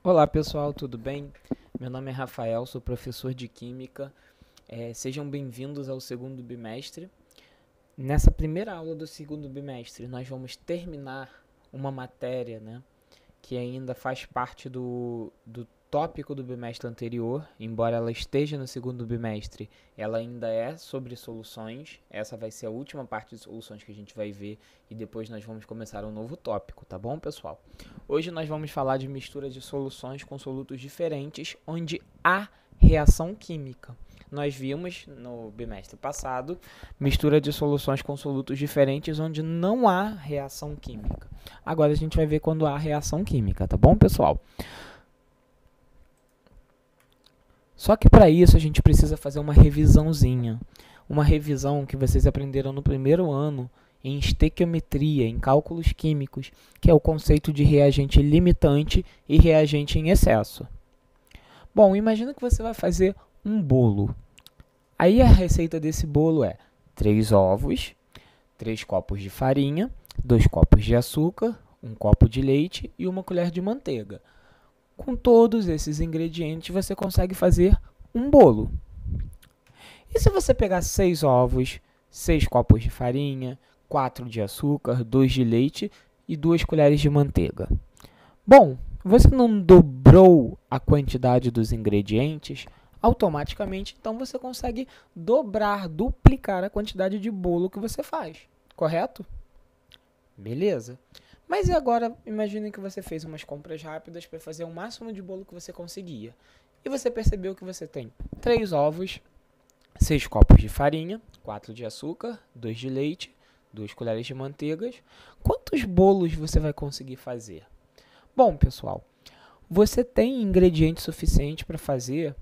Olá pessoal, tudo bem? Meu nome é Rafael, sou professor de Química. Sejam bem-vindos ao segundo bimestre. Nessa primeira aula do segundo bimestre, nós vamos terminar uma matéria, que ainda faz parte do tópico do bimestre anterior, embora ela esteja no segundo bimestre, ela ainda é sobre soluções. Essa vai ser a última parte de soluções que a gente vai ver e depois nós vamos começar um novo tópico, tá bom, pessoal? Hoje nós vamos falar de mistura de soluções com solutos diferentes, onde há reação química. Nós vimos no bimestre passado mistura de soluções com solutos diferentes onde não há reação química. Agora a gente vai ver quando há reação química, tá bom, pessoal? Só que para isso a gente precisa fazer uma revisãozinha. Uma revisão que vocês aprenderam no primeiro ano em estequiometria, em cálculos químicos, que é o conceito de reagente limitante e reagente em excesso. Bom, imagina que você vai fazer um bolo. Aí a receita desse bolo é 3 ovos, 3 copos de farinha, 2 copos de açúcar, 1 copo de leite e 1 colher de manteiga. Com todos esses ingredientes, você consegue fazer um bolo. E se você pegar 6 ovos, 6 copos de farinha, 4 de açúcar, 2 de leite e 2 colheres de manteiga? Bom, você não dobrou a quantidade dos ingredientes, automaticamente, então você consegue duplicar a quantidade de bolo que você faz, correto? Beleza. Mas e agora, imagine que você fez umas compras rápidas para fazer o máximo de bolo que você conseguia. E você percebeu que você tem 3 ovos, 6 copos de farinha, 4 de açúcar, 2 de leite, 2 colheres de manteigas. Quantos bolos você vai conseguir fazer? Bom, pessoal, você tem ingrediente suficiente para fazer,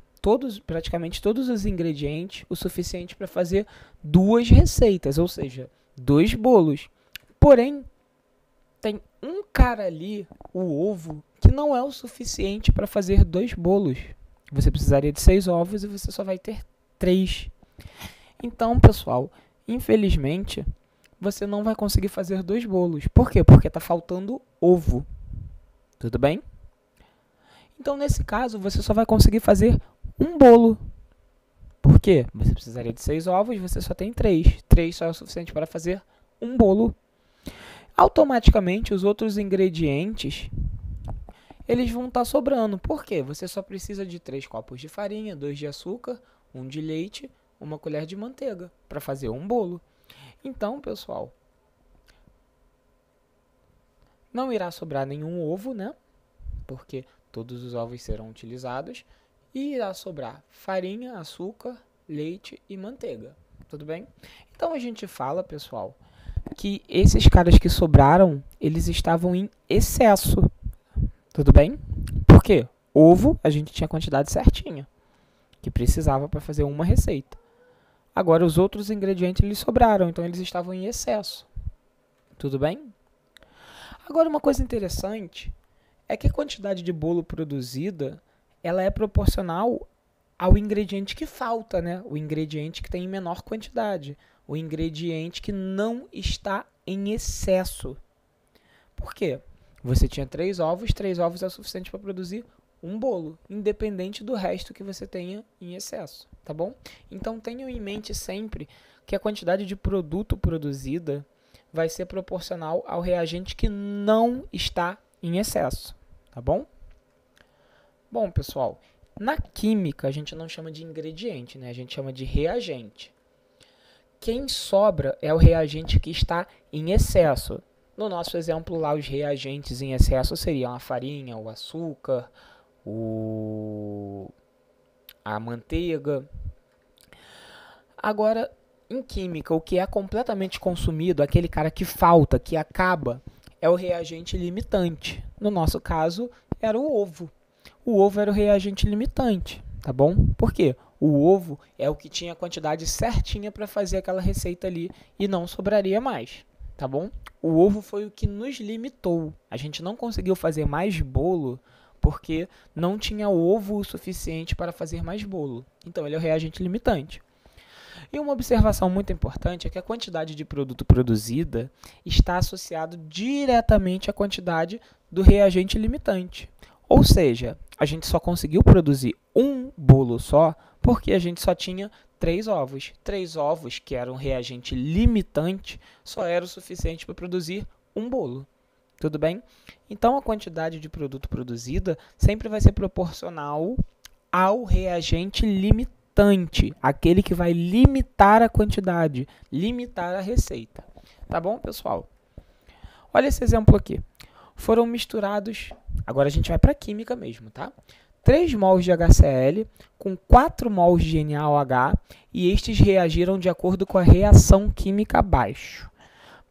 praticamente todos os ingredientes, o suficiente para fazer 2 receitas, ou seja, 2 bolos. Porém, tem um cara ali, o ovo, que não é o suficiente para fazer 2 bolos. Você precisaria de 6 ovos e você só vai ter 3. Então, pessoal, infelizmente, você não vai conseguir fazer 2 bolos. Por quê? Porque está faltando ovo. Tudo bem? Então, nesse caso, você só vai conseguir fazer um bolo. Por quê? Você precisaria de 6 ovos e você só tem 3. 3 só é o suficiente para fazer um bolo. Automaticamente, os outros ingredientes, eles vão estar sobrando. Por quê? Você só precisa de 3 copos de farinha, 2 de açúcar, 1 de leite, 1 colher de manteiga para fazer um bolo. Então, pessoal, não irá sobrar nenhum ovo, Porque todos os ovos serão utilizados. E irá sobrar farinha, açúcar, leite e manteiga. Tudo bem? Então, a gente fala, pessoal, que esses caras que sobraram, eles estavam em excesso. Tudo bem? Por quê? Ovo, a gente tinha a quantidade certinha, que precisava para fazer uma receita. Agora, os outros ingredientes, eles sobraram, então eles estavam em excesso. Tudo bem? Agora, uma coisa interessante é que a quantidade de bolo produzida, ela é proporcional ao ingrediente que falta, O ingrediente que tem em menor quantidade. O ingrediente que não está em excesso. Por quê? Você tinha 3 ovos é o suficiente para produzir um bolo, independente do resto que você tenha em excesso, tá bom? Então tenham em mente sempre que a quantidade de produto produzida vai ser proporcional ao reagente que não está em excesso, tá bom? Bom, pessoal, na química a gente não chama de ingrediente, A gente chama de reagente. Quem sobra é o reagente que está em excesso. No nosso exemplo lá, os reagentes em excesso seriam a farinha, o açúcar, a manteiga. Agora, em química, o que é completamente consumido, aquele cara que falta, que acaba, é o reagente limitante. No nosso caso, era o ovo. O ovo era o reagente limitante, tá bom? Por quê? O ovo é o que tinha a quantidade certinha para fazer aquela receita ali e não sobraria mais, tá bom? O ovo foi o que nos limitou. A gente não conseguiu fazer mais bolo porque não tinha ovo o suficiente para fazer mais bolo. Então, ele é o reagente limitante. E uma observação muito importante é que a quantidade de produto produzida está associada diretamente à quantidade do reagente limitante. Ou seja, a gente só conseguiu produzir um bolo só porque a gente só tinha 3 ovos. 3 ovos, que era um reagente limitante, só era o suficiente para produzir um bolo. Tudo bem? Então, a quantidade de produto produzida sempre vai ser proporcional ao reagente limitante, aquele que vai limitar a quantidade, limitar a receita. Tá bom, pessoal? Olha esse exemplo aqui. Foram misturados, agora a gente vai para a química mesmo, tá? 3 mols de HCl com 4 mols de NaOH e estes reagiram de acordo com a reação química abaixo.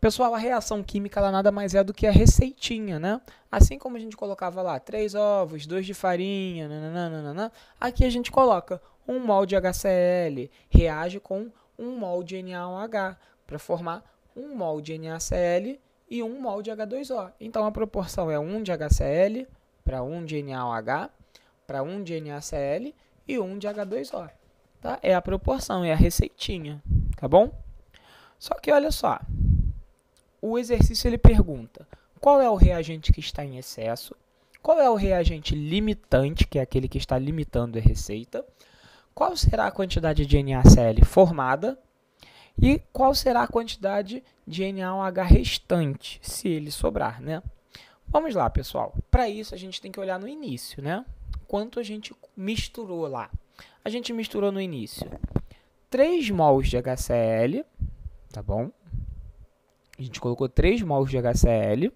Pessoal, a reação química ela nada mais é do que a receitinha, né? Assim como a gente colocava lá 3 ovos, 2 de farinha, nananana, aqui a gente coloca 1 mol de HCl, reage com 1 mol de NaOH para formar 1 mol de NaCl e 1 mol de H2O. Então, a proporção é 1 de HCl para 1 de NaOH, para 1 de NaCl e 1 de H2O. Tá? É a proporção, é a receitinha, tá bom? Só que olha só, o exercício ele pergunta qual é o reagente que está em excesso, qual é o reagente limitante, que é aquele que está limitando a receita, qual será a quantidade de NaCl formada e qual será a quantidade de NaOH restante, se ele sobrar, né? Vamos lá, pessoal. Para isso, a gente tem que olhar no início, né? Quanto a gente misturou lá. A gente misturou no início 3 mols de HCl, tá bom? A gente colocou 3 mols de HCl,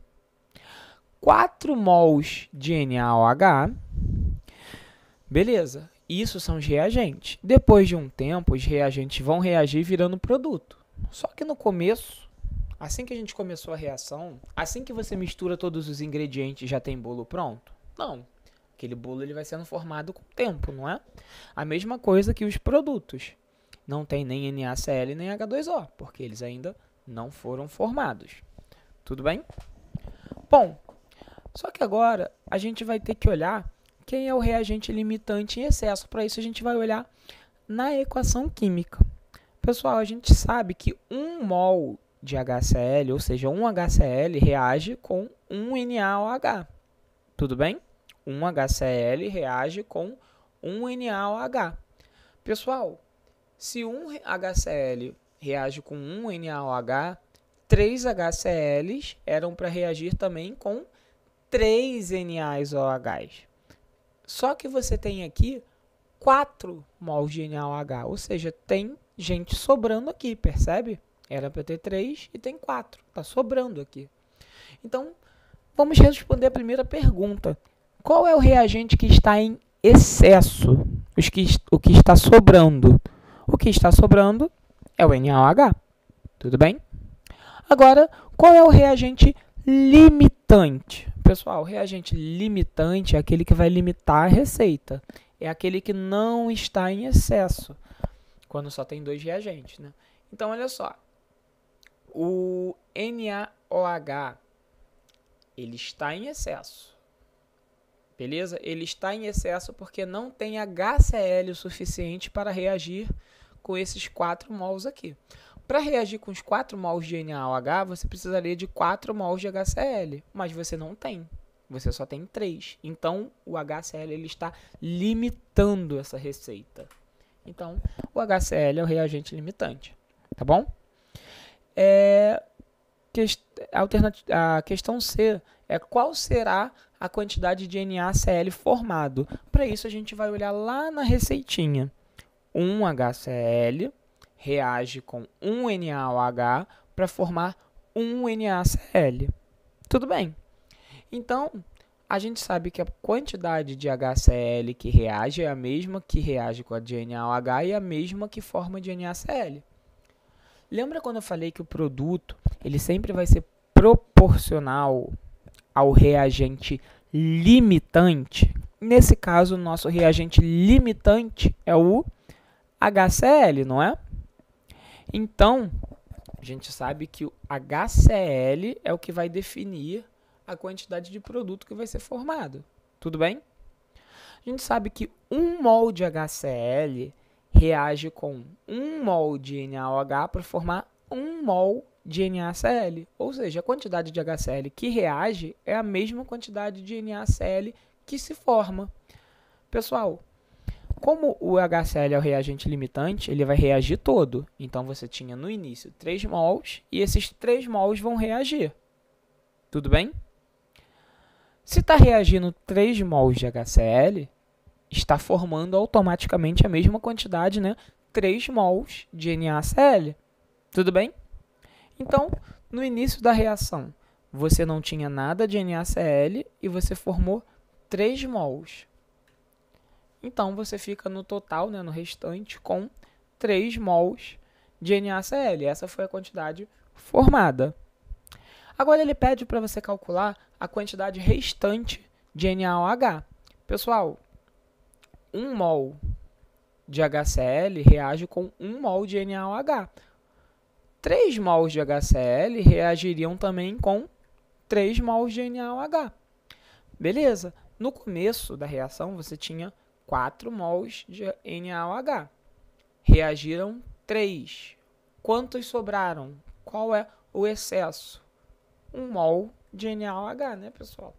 4 mols de NaOH, beleza. Isso são os reagentes. Depois de um tempo, os reagentes vão reagir virando produto. Só que no começo, assim que a gente começou a reação, assim que você mistura todos os ingredientes, já tem bolo pronto? Não. Aquele bolo ele vai sendo formado com o tempo, não é? A mesma coisa que os produtos. Não tem nem NaCl nem H2O, porque eles ainda não foram formados. Tudo bem? Bom, só que agora a gente vai ter que olhar quem é o reagente limitante em excesso. Para isso, a gente vai olhar na equação química. Pessoal, a gente sabe que 1 mol de HCl, ou seja, 1 HCl, reage com 1 NaOH. Tudo bem? 1 HCl reage com 1 NaOH. Pessoal, se 1 HCl reage com 1 NaOH, 3 HCls eram para reagir também com 3 NaOHs. Só que você tem aqui 4 mols de NaOH, ou seja, tem gente sobrando aqui, percebe? Era para ter 3 e tem 4, está sobrando aqui. Então, vamos responder a primeira pergunta. Qual é o reagente que está em excesso? O que está sobrando? O que está sobrando é o NaOH, tudo bem? Agora, qual é o reagente limitante? Pessoal, o reagente limitante é aquele que vai limitar a receita. É aquele que não está em excesso, quando só tem 2 reagentes, né? Então, olha só. O NaOH, ele está em excesso. Beleza? Ele está em excesso porque não tem HCl o suficiente para reagir com esses 4 mols aqui. Para reagir com os 4 mols de NaOH, você precisaria de 4 mols de HCl, mas você não tem. Você só tem 3. Então, o HCl ele está limitando essa receita. Então, o HCl é o reagente limitante. Tá bom? A questão C é qual será a quantidade de NaCl formado. Para isso, a gente vai olhar lá na receitinha. 1 HCl reage com 1 NaOH para formar 1 NaCl. Tudo bem. Então, a gente sabe que a quantidade de HCl que reage é a mesma que reage com a de NaOH e a mesma que forma de NaCl. Lembra quando eu falei que o produto ele sempre vai ser proporcional ao reagente limitante? Nesse caso, o nosso reagente limitante é o HCl, não é? Então, a gente sabe que o HCl é o que vai definir a quantidade de produto que vai ser formado. Tudo bem? A gente sabe que 1 mol de HCl reage com 1 mol de NaOH para formar 1 mol de NaCl. Ou seja, a quantidade de HCl que reage é a mesma quantidade de NaCl que se forma. Pessoal, como o HCl é o reagente limitante, ele vai reagir todo. Então, você tinha no início 3 mols e esses 3 mols vão reagir. Tudo bem? Se está reagindo 3 mols de HCl, está formando automaticamente a mesma quantidade, né? 3 mols de NaCl. Tudo bem? Então, no início da reação, você não tinha nada de NaCl e você formou 3 mols. Então, você fica no total, né, no restante, com 3 mols de NaCl. Essa foi a quantidade formada. Agora, ele pede para você calcular a quantidade restante de NaOH. Pessoal, 1 mol de HCl reage com 1 mol de NaOH. 3 mols de HCl reagiriam também com 3 mols de NaOH. Beleza. No começo da reação, você tinha 4 mols de NaOH. Reagiram 3. Quantos sobraram? Qual é o excesso? 1 mol de NaOH, né, pessoal?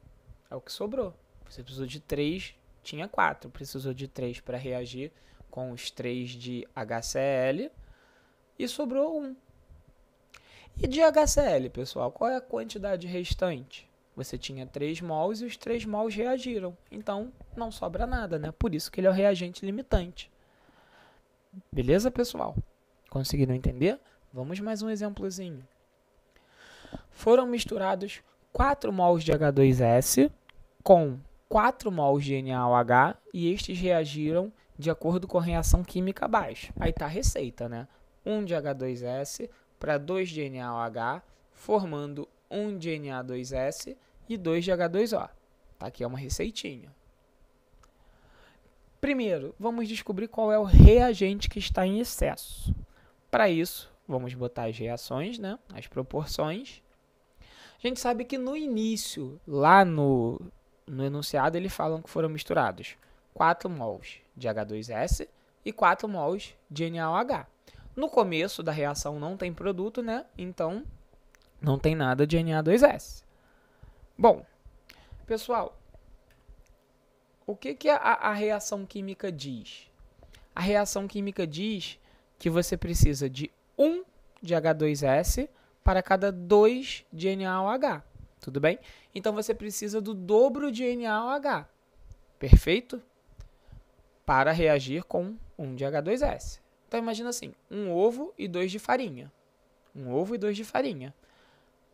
É o que sobrou. Você precisou de 3, tinha 4. Precisou de 3 para reagir com os 3 de HCl e sobrou 1. E de HCl, pessoal, qual é a quantidade restante? Você tinha 3 mols e os 3 mols reagiram. Então, não sobra nada, né? Por isso que ele é o reagente limitante. Beleza, pessoal? Conseguiram entender? Vamos mais um exemplozinho. Foram misturados 4 mols de H2S com 4 mols de NaOH e estes reagiram de acordo com a reação química abaixo. Aí está a receita, né? 1 de H2S para 2 de NaOH, formando 1 de Na2S e 2 de H2O. Tá? Aqui é uma receitinha. Primeiro, vamos descobrir qual é o reagente que está em excesso. Para isso, vamos botar as reações, né? As proporções. A gente sabe que no início, lá no enunciado, eles falam que foram misturados 4 mols de H2S e 4 mols de NaOH. No começo da reação não tem produto, né? Então, não tem nada de Na2S. Bom, pessoal, o que a reação química diz? A reação química diz que você precisa de 1 de H2S para cada 2 de NaOH. Tudo bem? Então, você precisa do dobro de NaOH. Perfeito? Para reagir com 1 de H2S. Então, imagina assim, 1 ovo e 2 de farinha. 1 ovo e 2 de farinha.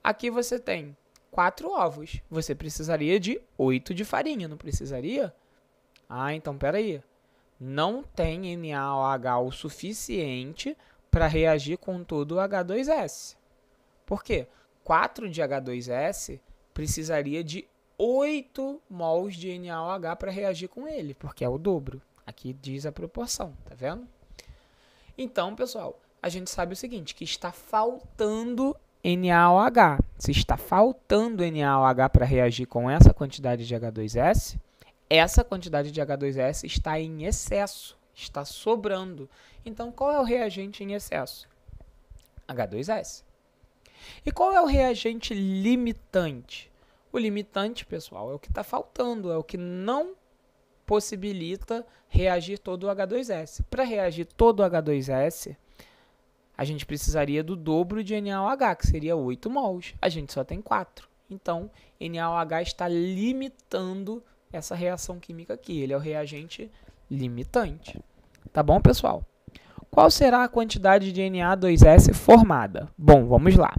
Aqui você tem 4 ovos. Você precisaria de 8 de farinha, não precisaria? Ah, então, peraí. Não tem NaOH o suficiente para reagir com todo o H2S. Por quê? 4 de H2S precisaria de 8 mols de NaOH para reagir com ele, porque é o dobro. Aqui diz a proporção, tá vendo? Então, pessoal, a gente sabe o seguinte, que está faltando NaOH. Se está faltando NaOH para reagir com essa quantidade de H2S, essa quantidade de H2S está em excesso, está sobrando. Então, qual é o reagente em excesso? H2S. E qual é o reagente limitante? O limitante, pessoal, é o que está faltando, é o que não possibilita reagir todo o H2S. Para reagir todo o H2S, a gente precisaria do dobro de NaOH, que seria 8 mols. A gente só tem 4. Então, NaOH está limitando essa reação química aqui. Ele é o reagente limitante. Tá bom, pessoal? Qual será a quantidade de Na2S formada? Bom, vamos lá.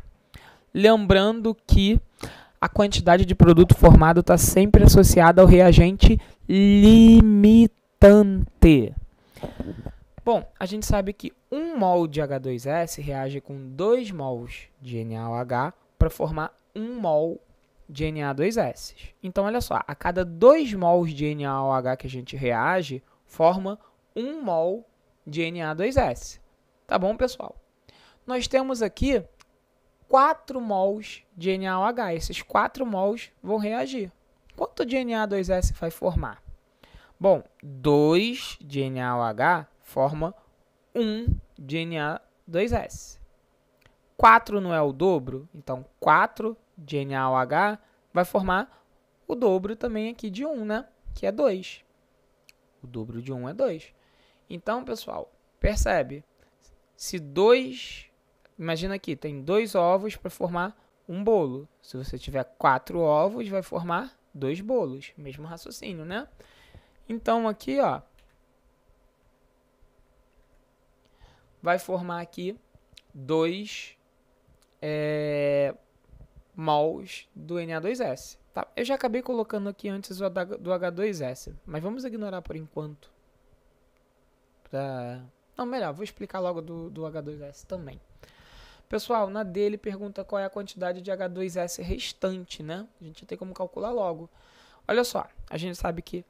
Lembrando que a quantidade de produto formado está sempre associada ao reagente limitante. Bom, a gente sabe que 1 mol de H2S reage com 2 mols de NaOH para formar 1 mol de Na2S. Então, olha só, a cada 2 mols de NaOH que a gente reage, forma 1 mol de Na2S. Tá bom, pessoal? Nós temos aqui 4 mols de NaOH. Esses 4 mols vão reagir. Quanto de Na2S vai formar? Bom, 2 de NaOH forma 1 de Na2S. 4 não é o dobro? Então, 4 de NaOH vai formar o dobro também aqui de 1, né? que é 2. O dobro de 1 é 2. Então, pessoal, percebe? Se 2... Imagina aqui, tem 2 ovos para formar um bolo. Se você tiver 4 ovos, vai formar 2 bolos. Mesmo raciocínio, né? Então, aqui, ó, vai formar aqui 2 mols do Na2S. Tá? Eu já acabei colocando aqui antes o do H2S, mas vamos ignorar por enquanto. Não, melhor, vou explicar logo do H2S também. Pessoal, na D ele pergunta qual é a quantidade de H2S restante, né? A gente tem como calcular logo. Olha só, a gente sabe que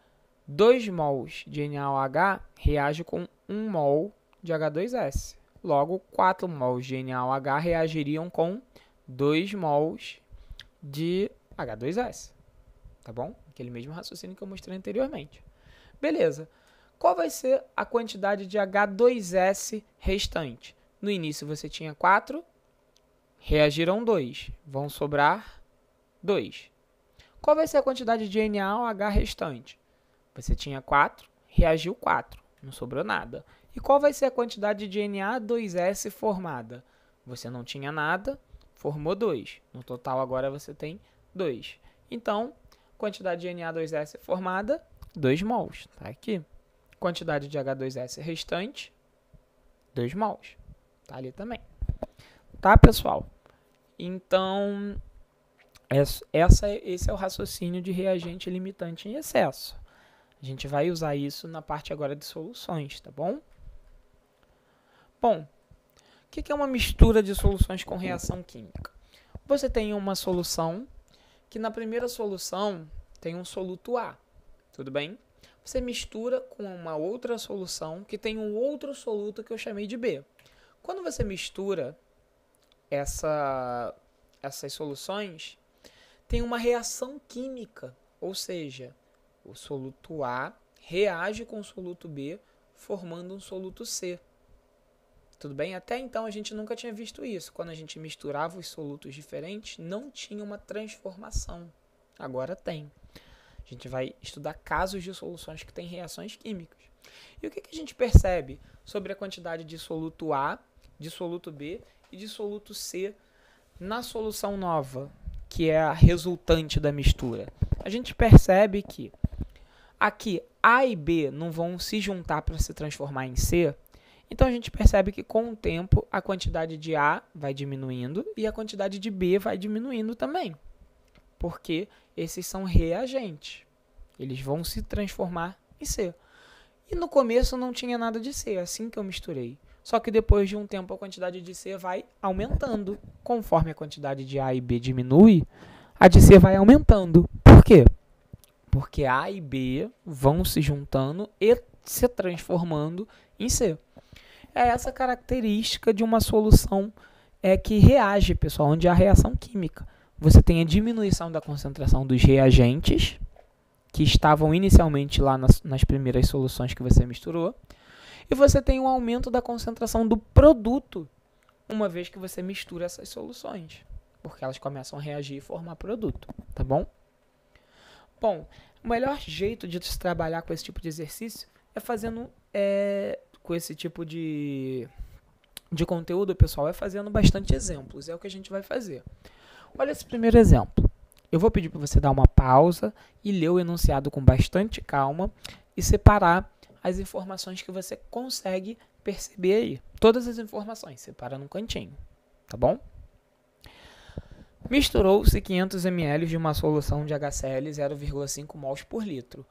2 mols de NaOH reage com 1 mol de H2S. Logo, 4 mols de NaOH reagiriam com 2 mols de H2S. Tá bom? Aquele mesmo raciocínio que eu mostrei anteriormente. Beleza. Qual vai ser a quantidade de H2S restante? No início você tinha 4, reagiram 2, vão sobrar 2. Qual vai ser a quantidade de NaOH restante? Você tinha 4, reagiu 4, não sobrou nada. E qual vai ser a quantidade de Na2S formada? Você não tinha nada, formou 2. No total agora você tem 2. Então, quantidade de Na2S formada, 2 mols. Tá aqui. Quantidade de H2S restante, 2 mols. Tá ali também. Tá, pessoal? Então, esse é o raciocínio de reagente limitante em excesso. A gente vai usar isso na parte agora de soluções, tá bom? Bom, o que é uma mistura de soluções com reação química? Você tem uma solução que na primeira solução tem um soluto A, tudo bem? Você mistura com uma outra solução que tem um outro soluto que eu chamei de B. Quando você mistura essas soluções, tem uma reação química, ou seja, o soluto A reage com o soluto B, formando um soluto C. Tudo bem? Até então a gente nunca tinha visto isso. Quando a gente misturava os solutos diferentes, não tinha uma transformação. Agora tem. A gente vai estudar casos de soluções que têm reações químicas. E o que a gente percebe sobre a quantidade de soluto A, de soluto B e de soluto C na solução nova, que é a resultante da mistura? A gente percebe que aqui A e B não vão se juntar para se transformar em C. Então a gente percebe que com o tempo a quantidade de A vai diminuindo e a quantidade de B vai diminuindo também. Porque esses são reagentes. Eles vão se transformar em C. E no começo não tinha nada de C, assim que eu misturei. Só que depois de um tempo a quantidade de C vai aumentando. Conforme a quantidade de A e B diminui, a de C vai aumentando. Por quê? Porque A e B vão se juntando e se transformando em C. É essa característica de uma solução que reage, pessoal, onde há reação química. Você tem a diminuição da concentração dos reagentes, que estavam inicialmente lá nas primeiras soluções que você misturou, e você tem um aumento da concentração do produto, uma vez que você mistura essas soluções, porque elas começam a reagir e formar produto, tá bom? Bom, o melhor jeito de se trabalhar com esse tipo de exercício é fazendo, com esse tipo de conteúdo, pessoal, é fazendo bastante exemplos, é o que a gente vai fazer. Olha esse primeiro exemplo. Eu vou pedir para você dar uma pausa e ler o enunciado com bastante calma e separar as informações que você consegue perceber aí. Todas as informações, separa num cantinho, tá bom? Misturou-se 500 ml de uma solução de HCl 0,5 mols por litro.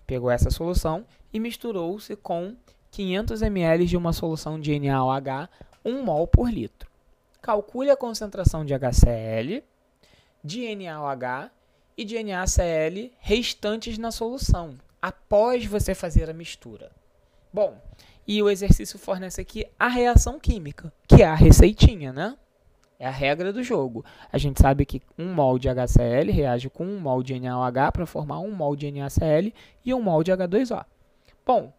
Pegou essa solução e misturou-se com 500 ml de uma solução de NaOH 1 mol por litro. Calcule a concentração de HCl, de NaOH e de NaCl restantes na solução, após você fazer a mistura. Bom, e o exercício fornece aqui a reação química, que é a receitinha, né? É a regra do jogo. A gente sabe que 1 mol de HCl reage com 1 mol de NaOH para formar 1 mol de NaCl e 1 mol de H2O. Bom,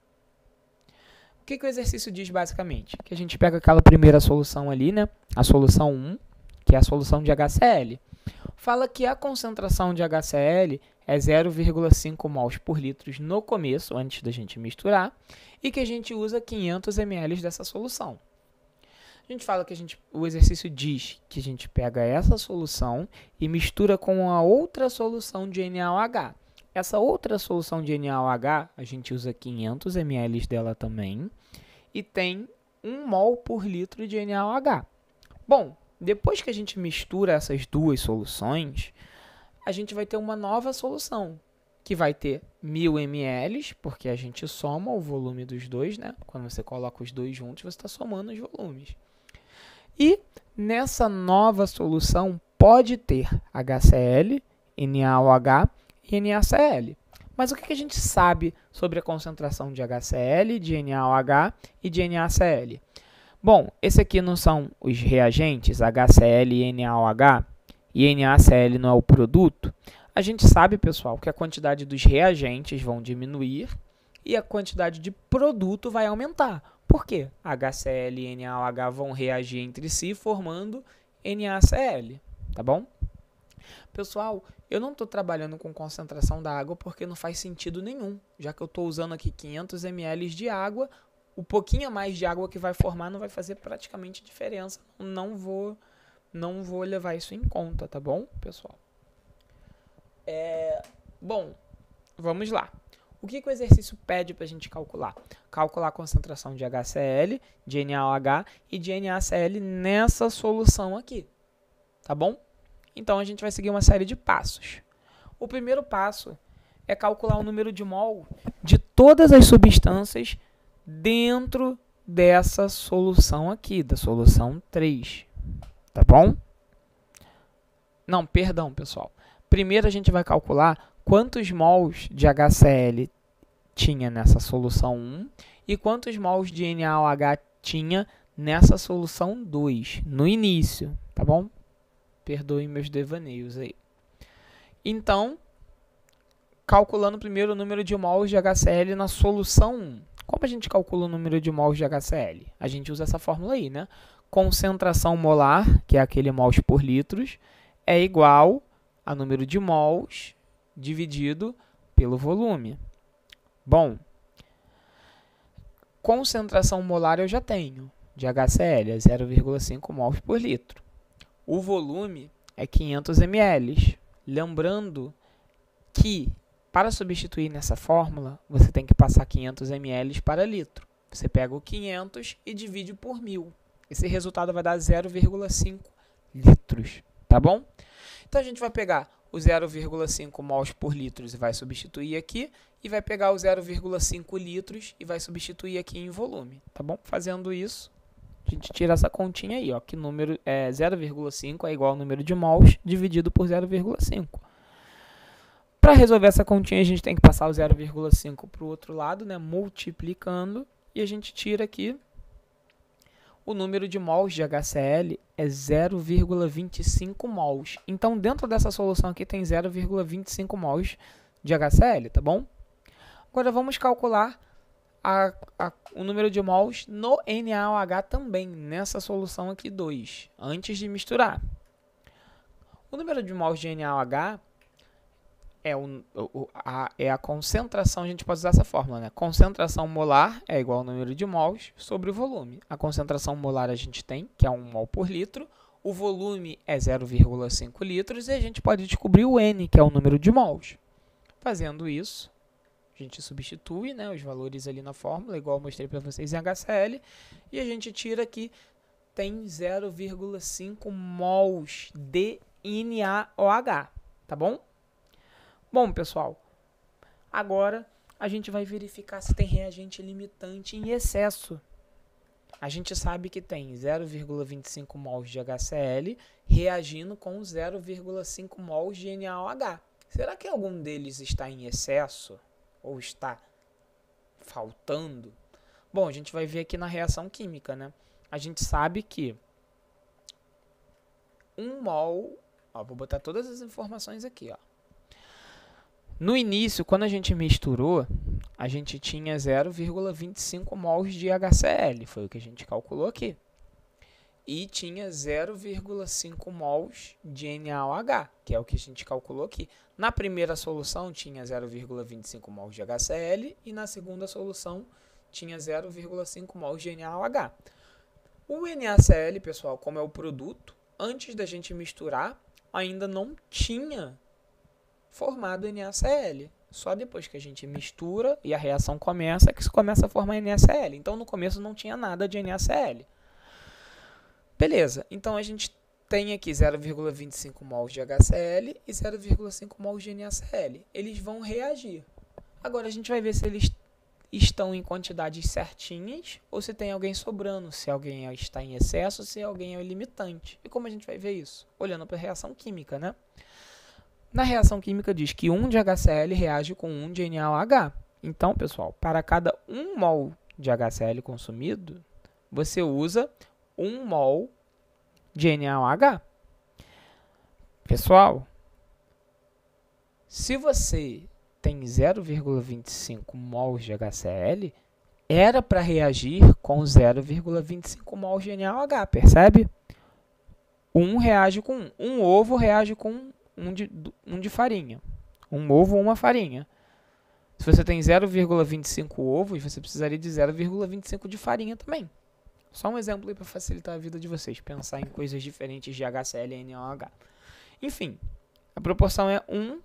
o que o exercício diz basicamente? Que a gente pega aquela primeira solução ali, né? A solução 1, que é a solução de HCl. fala que a concentração de HCl é 0,5 mols por litro no começo, antes da gente misturar, e que a gente usa 500 ml dessa solução. A gente fala que o exercício diz que a gente pega essa solução e mistura com a outra solução de NaOH. Essa outra solução de NaOH, a gente usa 500 ml dela também, e tem 1 mol por litro de NaOH. Bom, depois que a gente mistura essas duas soluções, a gente vai ter uma nova solução, que vai ter 1000 ml, porque a gente soma o volume dos dois, né? Quando você coloca os dois juntos, você está somando os volumes. E nessa nova solução pode ter HCl, NaOH e NaCl. Mas o que a gente sabe sobre a concentração de HCl, de NaOH e de NaCl? Bom, esse aqui não são os reagentes, HCl e NaOH, e NaCl não é o produto. A gente sabe, pessoal, que a quantidade dos reagentes vão diminuir e a quantidade de produto vai aumentar. Por quê? HCl e NaOH vão reagir entre si formando NaCl, tá bom? Pessoal, eu não estou trabalhando com concentração da água porque não faz sentido nenhum, já que eu estou usando aqui 500 ml de água, o pouquinho a mais de água que vai formar não vai fazer praticamente diferença. Não vou levar isso em conta, tá bom, pessoal? Bom, vamos lá. O que o exercício pede para a gente calcular? Calcular a concentração de HCl, de NaOH e de NaCl nessa solução aqui, tá bom? Então, a gente vai seguir uma série de passos. O primeiro passo é calcular o número de mol de todas as substâncias dentro dessa solução aqui, da solução 3, tá bom? Não, perdão, pessoal. Primeiro, a gente vai calcular quantos mols de HCl tinha nessa solução 1 e quantos mols de NaOH tinha nessa solução 2, no início, tá bom? Perdoem meus devaneios aí. Então, calculando primeiro o número de mols de HCl na solução 1. Como a gente calcula o número de mols de HCl? A gente usa essa fórmula aí, né? Concentração molar, que é aquele mols por litros, é igual a número de mols dividido pelo volume. Bom, concentração molar eu já tenho, de HCl, é 0,5 mols por litro. O volume é 500 ml. Lembrando que, para substituir nessa fórmula, você tem que passar 500 ml para litro. Você pega o 500 e divide por 1000. Esse resultado vai dar 0,5 litros, tá bom? Então, a gente vai pegar o 0,5 mols por litro e vai substituir aqui, e vai pegar o 0,5 litros e vai substituir aqui em volume, tá bom? Fazendo isso, a gente tira essa continha aí, ó, que número é 0,5 é igual ao número de mols dividido por 0,5. Para resolver essa continha, a gente tem que passar o 0,5 para o outro lado, né, multiplicando, e a gente tira aqui o número de mols de HCl é 0,25 mols. Então, dentro dessa solução aqui tem 0,25 mols de HCl, tá bom? Agora, vamos calcular o número de mols no NaOH também, nessa solução aqui 2, antes de misturar. O número de mols de NaOH é a concentração, a gente pode usar essa fórmula, né? Concentração molar é igual ao número de mols sobre o volume. A concentração molar a gente tem, que é 1 mol por litro, o volume é 0,5 litros e a gente pode descobrir o N, que é o número de mols. Fazendo isso, a gente substitui, né, os valores ali na fórmula, igual eu mostrei para vocês em HCl, e a gente tira aqui, tem 0,5 mols de NaOH, tá bom? Bom, pessoal, agora a gente vai verificar se tem reagente limitante em excesso. A gente sabe que tem 0,25 mols de HCl reagindo com 0,5 mols de NaOH. Será que algum deles está em excesso ou está faltando? Bom, a gente vai ver aqui na reação química, né? A gente sabe que 1 mol, ó, vou botar todas as informações aqui, ó. No início, quando a gente misturou, a gente tinha 0,25 mols de HCl, foi o que a gente calculou aqui. e tinha 0,5 mols de NaOH, que é o que a gente calculou aqui. Na primeira solução tinha 0,25 mols de HCl e na segunda solução tinha 0,5 mols de NaOH. O NaCl, pessoal, como é o produto, antes da gente misturar, ainda não tinha formado NaCl. Só depois que a gente mistura e a reação começa, que se começa a formar NaCl. Então, no começo não tinha nada de NaCl. Beleza, então a gente tem aqui 0,25 mols de HCl e 0,5 mols de NaCl. Eles vão reagir. Agora a gente vai ver se eles estão em quantidades certinhas ou se tem alguém sobrando, se alguém está em excesso, se alguém é limitante. E como a gente vai ver isso? Olhando para a reação química, né? Na reação química diz que 1 de HCl reage com 1 de NaOH. Então, pessoal, para cada 1 mol de HCl consumido, você usa 1 mol de NaOH. Pessoal, se você tem 0,25 mols de HCl, era para reagir com 0,25 mols de NaOH, percebe? Um reage com 1. Um ovo reage com um de farinha. Um ovo ou uma farinha. Se você tem 0,25 ovos, você precisaria de 0,25 de farinha também. Só um exemplo aí para facilitar a vida de vocês. Pensar em coisas diferentes de HCl e NaOH. Enfim, a proporção é 1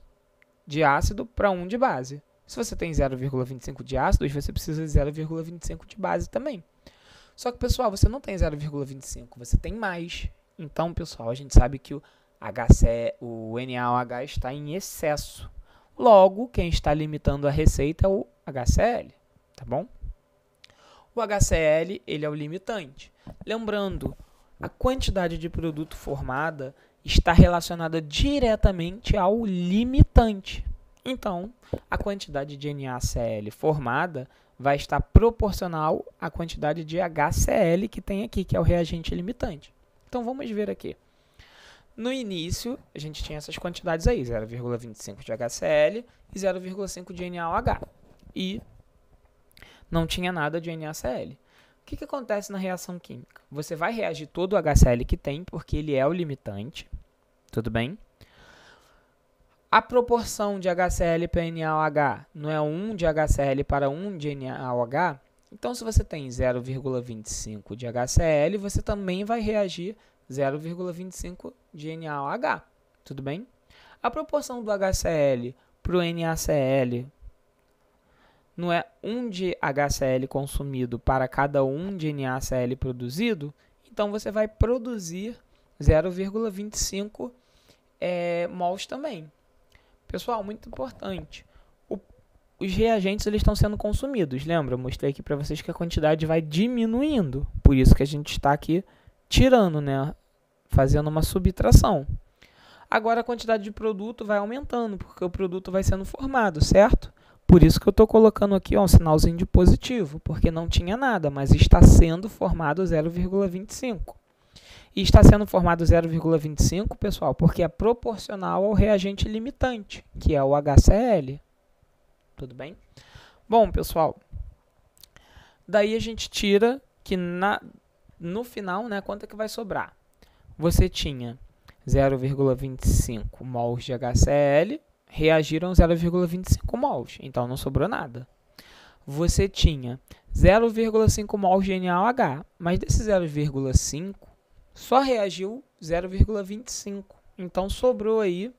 de ácido para 1 de base. Se você tem 0,25 de ácidos, você precisa de 0,25 de base também. Só que, pessoal, você não tem 0,25, você tem mais. Então, pessoal, a gente sabe que o NaOH está em excesso. Logo, quem está limitando a receita é o HCl, tá bom? O HCl, ele é o limitante. Lembrando, a quantidade de produto formada está relacionada diretamente ao limitante. Então, a quantidade de NaCl formada vai estar proporcional à quantidade de HCl que tem aqui, que é o reagente limitante. Então, vamos ver aqui. No início, a gente tinha essas quantidades aí, 0,25 de HCl e 0,5 de NaOH. E não tinha nada de NaCl. O que acontece na reação química? Você vai reagir todo o HCl que tem, porque ele é o limitante. Tudo bem? A proporção de HCl para NaOH não é 1 de HCl para 1 de NaOH? Então, se você tem 0,25 de HCl, você também vai reagir 0,25 de NaOH. Tudo bem? A proporção do HCl para o NaCl não é 1 de HCl consumido para cada 1 de NaCl produzido? Então, você vai produzir 0,25 mols também. Pessoal, muito importante. Os reagentes eles estão sendo consumidos. Lembra? Eu mostrei aqui para vocês que a quantidade vai diminuindo. Por isso que a gente está aqui tirando, né? Fazendo uma subtração. Agora a quantidade de produto vai aumentando, porque o produto vai sendo formado, certo? Por isso que eu estou colocando aqui um sinalzinho de positivo, porque não tinha nada, mas está sendo formado 0,25. E está sendo formado 0,25, pessoal, porque é proporcional ao reagente limitante, que é o HCl. Tudo bem? Bom, pessoal, daí a gente tira que no final, né, quanto é que vai sobrar? Você tinha 0,25 mols de HCl, reagiram 0,25 mols, então não sobrou nada. Você tinha 0,5 mols de NaOH, mas desse 0,5 só reagiu 0,25, então sobrou aí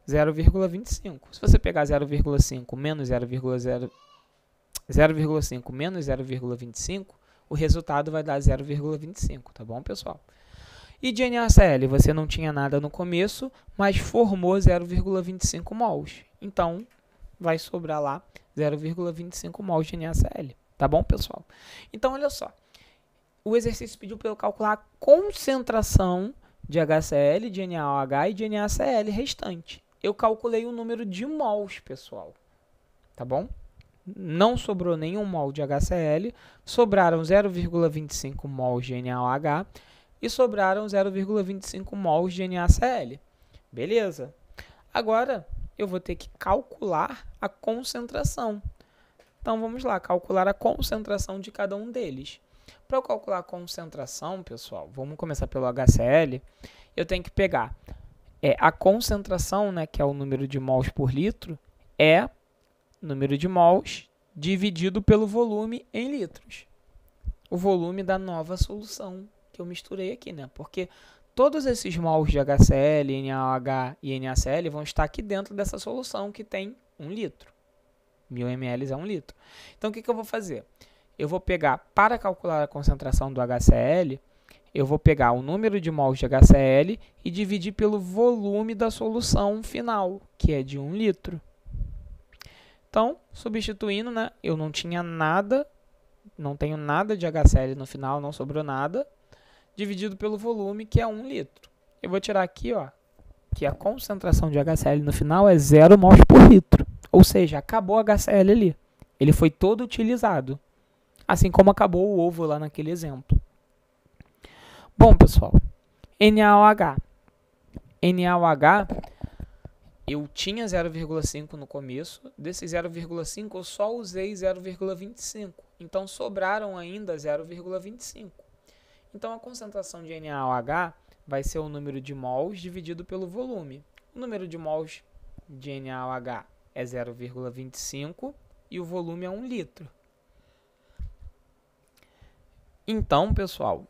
0,25. Se você pegar 0,5 menos 0,5 menos 0,25, o resultado vai dar 0,25, tá bom, pessoal? E de NaCl, você não tinha nada no começo, mas formou 0,25 mols. Então, vai sobrar lá 0,25 mols de NaCl, tá bom, pessoal? Então, olha só. O exercício pediu para eu calcular a concentração de HCl, de NaOH e de NaCl restante. Eu calculei o número de mols, pessoal. Tá bom? Não sobrou nenhum mol de HCl, sobraram 0,25 mols de NaOH e sobraram 0,25 mols de NaCl. Beleza? Agora, eu vou ter que calcular a concentração. Então, vamos lá, calcular a concentração de cada um deles. Para eu calcular a concentração, pessoal, vamos começar pelo HCl, eu tenho que pegar a concentração, né, que é o número de mols por litro, é número de mols dividido pelo volume em litros. O volume da nova solução que eu misturei aqui, né? Porque todos esses mols de HCl, NaOH e NaCl vão estar aqui dentro dessa solução que tem 1 litro. 1000 ml é 1 litro. Então, o que eu vou fazer? Eu vou pegar, para calcular a concentração do HCl, eu vou pegar o número de mols de HCl e dividir pelo volume da solução final, que é de 1 litro. Então, substituindo, né, eu não tinha nada, não tenho nada de HCl no final, não sobrou nada, dividido pelo volume, que é 1 litro. Eu vou tirar aqui, ó, que a concentração de HCl no final é 0 mols por litro. Ou seja, acabou o HCl ali. Ele foi todo utilizado. Assim como acabou o ovo lá naquele exemplo. Bom, pessoal, NaOH. NaOH, eu tinha 0,5 no começo. Desse 0,5 eu só usei 0,25. Então, sobraram ainda 0,25. Então, a concentração de NaOH vai ser o número de mols dividido pelo volume. O número de mols de NaOH é 0,25 e o volume é 1 litro. Então, pessoal,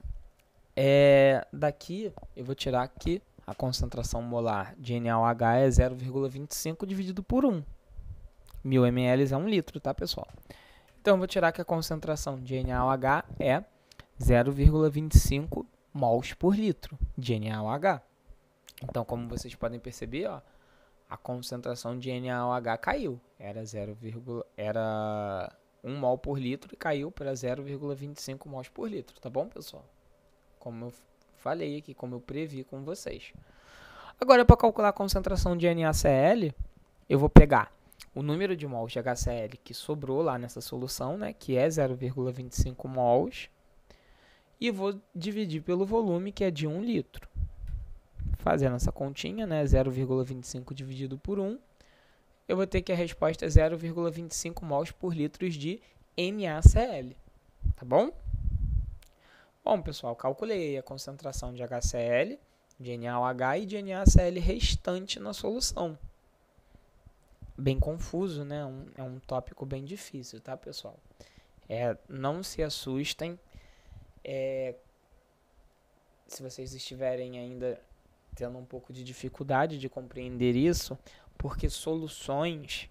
daqui eu vou tirar aqui a concentração molar de NaOH é 0,25 dividido por 1. 1000 ml é 1 litro, tá, pessoal? Então, eu vou tirar que a concentração de NaOH é 0,25 mols por litro de NaOH. Então, como vocês podem perceber, ó, a concentração de NaOH caiu. Era 1 mol por litro e caiu para 0,25 mols por litro, tá bom, pessoal? Como eu falei aqui, como eu previ com vocês. Agora, para calcular a concentração de NaCl, eu vou pegar o número de mols de HCl que sobrou lá nessa solução, né, que é 0,25 mols, e vou dividir pelo volume, que é de 1 litro. Fazendo essa continha, né, 0,25 dividido por 1, eu vou ter que a resposta é 0,25 mols por litro de NaCl, tá bom? Bom, pessoal, calculei a concentração de HCl, de NaOH e de NaCl restante na solução. Bem confuso, né? É um tópico bem difícil, tá, pessoal? Não se assustem. Se vocês estiverem ainda tendo um pouco de dificuldade de compreender isso, porque soluções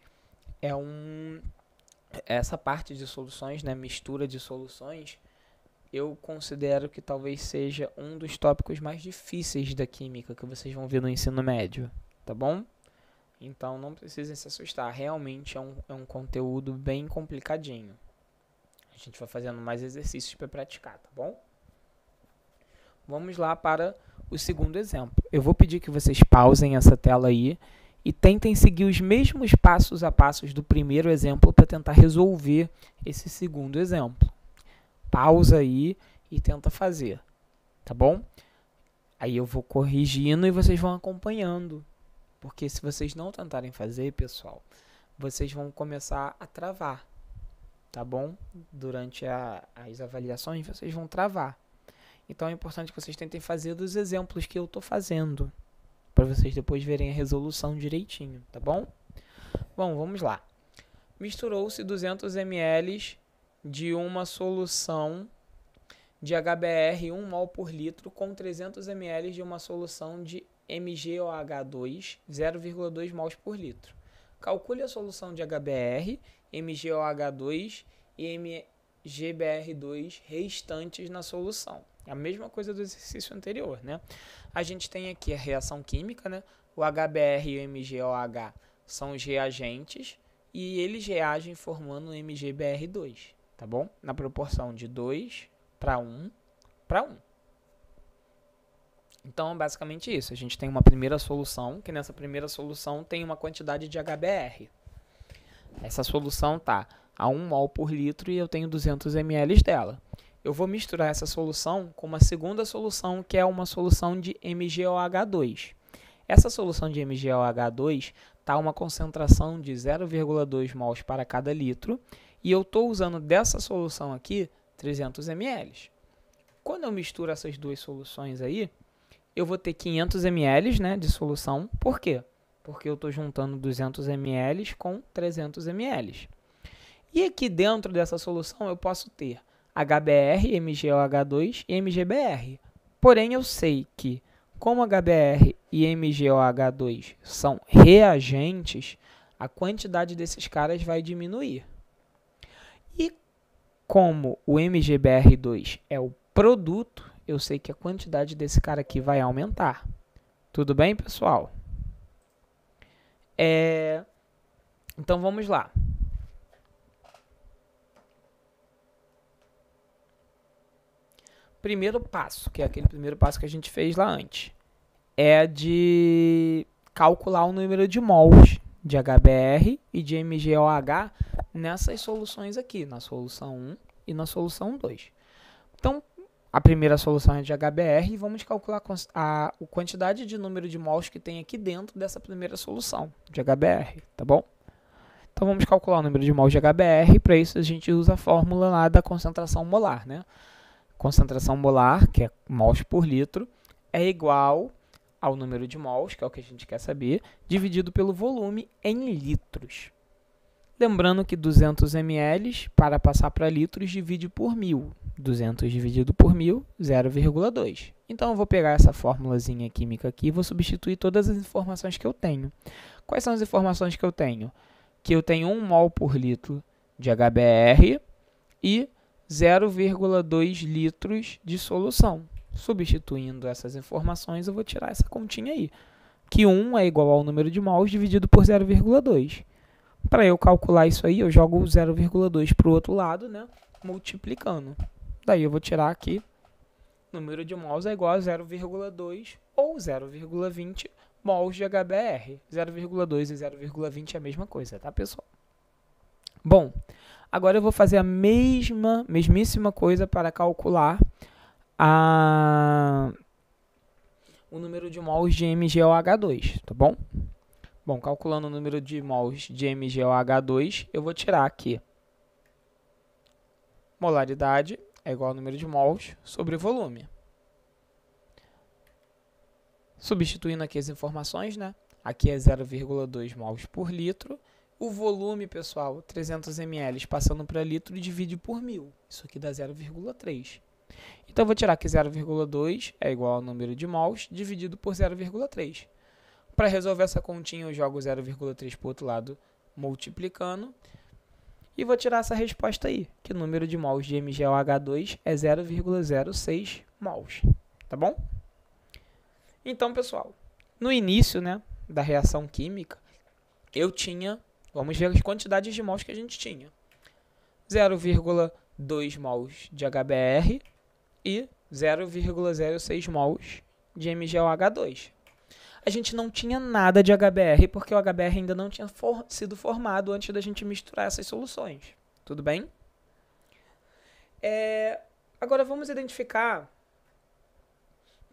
essa parte de soluções, né, mistura de soluções, eu considero que talvez seja um dos tópicos mais difíceis da química que vocês vão ver no ensino médio, tá bom? Então não precisem se assustar, realmente é um conteúdo bem complicadinho. A gente vai fazendo mais exercícios para praticar, tá bom? Vamos lá para o segundo exemplo. Eu vou pedir que vocês pausem essa tela aí e tentem seguir os mesmos passos a passos do primeiro exemplo para tentar resolver esse segundo exemplo. Pausa aí e tenta fazer, tá bom? Aí eu vou corrigindo e vocês vão acompanhando. Porque se vocês não tentarem fazer, pessoal, vocês vão começar a travar, tá bom? Durante as avaliações, vocês vão travar. Então, é importante que vocês tentem fazer dos exemplos que eu estou fazendo, para vocês depois verem a resolução direitinho, tá bom? Bom, vamos lá. Misturou-se 200 ml de uma solução de HBr 1 mol por litro com 300 ml de uma solução de MgOH2 0,2 mols por litro. Calcule a solução de HBr, MgOH2 e MgBr2 restantes na solução. É a mesma coisa do exercício anterior, né? A gente tem aqui a reação química, né? O HBr e o MgOH são os reagentes e eles reagem formando o MgBr2, tá bom? Na proporção de 2 para 1 para 1. Então, é basicamente isso. A gente tem uma primeira solução, que nessa primeira solução tem uma quantidade de HBr. Essa solução está a 1 mol por litro e eu tenho 200 ml dela. Eu vou misturar essa solução com uma segunda solução, que é uma solução de MgOH2. Essa solução de MgOH2 está uma concentração de 0,2 mols para cada litro, e eu estou usando dessa solução aqui 300 ml. Quando eu misturo essas duas soluções aí, eu vou ter 500 ml, né, de solução. Por quê? Porque eu estou juntando 200 ml com 300 ml. E aqui dentro dessa solução eu posso ter HBr, MgOH2 e MgBr. Porém, eu sei que, como HBr e MgOH2 são reagentes, a quantidade desses caras vai diminuir. E como o MgBr2 é o produto, eu sei que a quantidade desse cara aqui vai aumentar. Tudo bem, pessoal? Então, vamos lá. Primeiro passo, que é aquele primeiro passo que a gente fez lá antes, é de calcular o número de mols de HBr e de MgOH nessas soluções aqui, na solução 1 e na solução 2. Então, a primeira solução é de HBr e vamos calcular a quantidade de número de mols que tem aqui dentro dessa primeira solução de HBr, tá bom? Então, vamos calcular o número de mols de HBr, para isso a gente usa a fórmula lá da concentração molar, né? Concentração molar, que é mols por litro, é igual ao número de mols, que é o que a gente quer saber, dividido pelo volume em litros. Lembrando que 200 ml, para passar para litros, divide por 1.000. 200 dividido por 1.000, 0,2. Então, eu vou pegar essa formulazinha química aqui e vou substituir todas as informações que eu tenho. Quais são as informações que eu tenho? Que eu tenho 1 mol por litro de HBr e 0,2 litros de solução. Substituindo essas informações, eu vou tirar essa continha aí, que 1 é igual ao número de mols dividido por 0,2. Para eu calcular isso aí, eu jogo o 0,2 para o outro lado, né, multiplicando. Daí eu vou tirar aqui, número de mols é igual a 0,2 ou 0,20 mols de HBr. 0,2 e 0,20 é a mesma coisa, tá, pessoal? Bom, agora eu vou fazer a mesmíssima coisa para calcular o número de mols de MgOH2, tá bom? Bom, calculando o número de mols de MgOH2, eu vou tirar aqui molaridade é igual ao número de mols sobre volume. Substituindo aqui as informações, né? Aqui é 0,2 mols por litro. O volume, pessoal, 300 ml passando para litro, divide por 1.000. Isso aqui dá 0,3. Então, eu vou tirar que 0,2 é igual ao número de mols dividido por 0,3. Para resolver essa continha, eu jogo 0,3 para o outro lado, multiplicando. E vou tirar essa resposta aí, que o número de mols de MgOH2 é 0,06 mols. Tá bom? Então, pessoal, no início, né, da reação química, eu tinha... Vamos ver as quantidades de mols que a gente tinha. 0,2 mols de HBr e 0,06 mols de MgOH2. A gente não tinha nada de HBr, porque o HBr ainda não tinha sido formado antes da gente misturar essas soluções. Tudo bem? Agora vamos identificar